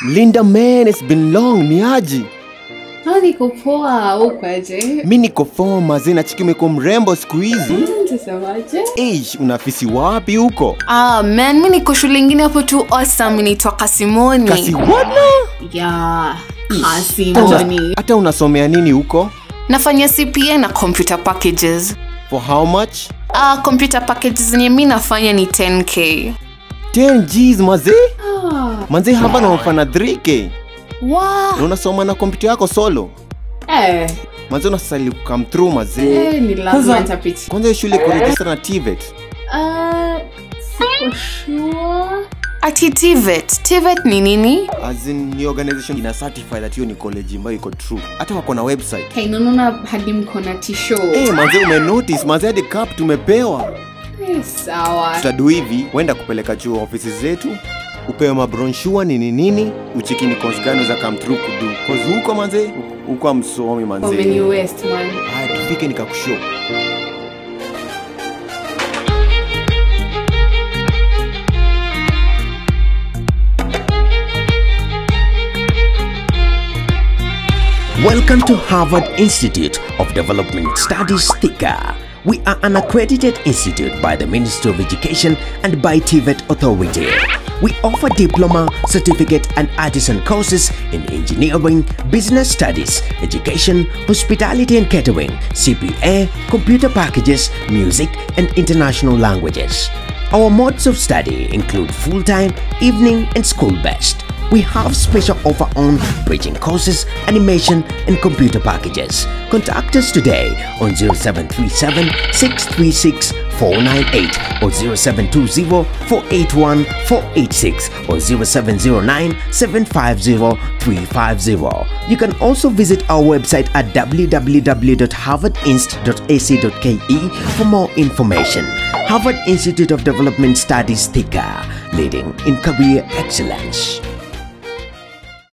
Linda man, it's been long, ni aje? Niko poa, uko aje? Mimi niko poa mazee, na chiki umekuwa mrembo siku hizi. Unasemaje? Unafisi wapi huko? Man, mimi niko shule nyingine hapo tu awesome, inaitwa Kasimoni. Kasimoni? Yeah, Kasimoni. Hata unasomea nini huko? Nafanya CPA na computer packages. For how much? Computer packages zenye mimi nafanya ni 10k. 10 G's mazee? Manze hapa na mfana 3k. Wow. Na unasoma na kompyuta yako solo? Manze unasali come through mazee. Ni lazima nitapita. Kwanza shule kuregister na TVET. Siko sure. Ati TVET. TVET ni nini? As in ni organization ina certify that hiyo ni college ambayo iko true. Hata wako na website. Hey, naona hadi mko na t-shirt. Manze umenotice, manze hadi cup tumepewa. Sawa. Tutadu hivi, wenda kupeleka chuo ofisi zetu. Upewe mabronshua nini ucheki ni course gani za come through kudu. Cause huko manze, huko amsomi manze. Many West man. Tufike nikakushow. Welcome to Harvard Institute of Development Studies, TICA. We are an accredited institute by the Ministry of Education and by TVET Authority. We offer diploma, certificate and artisan courses in engineering, business studies, education, hospitality and catering, CPA, computer packages, music and international languages. Our modes of study include full-time, evening and school-based. We have special offer on bridging courses, animation and computer packages. Contact us today on 0737 636 498 or 0720 481 486 or 0709 750 350. You can also visit our website at www.harvardinst.ac.ke for more information. Harvard Institute of Development Studies, TICA, leading in career excellence.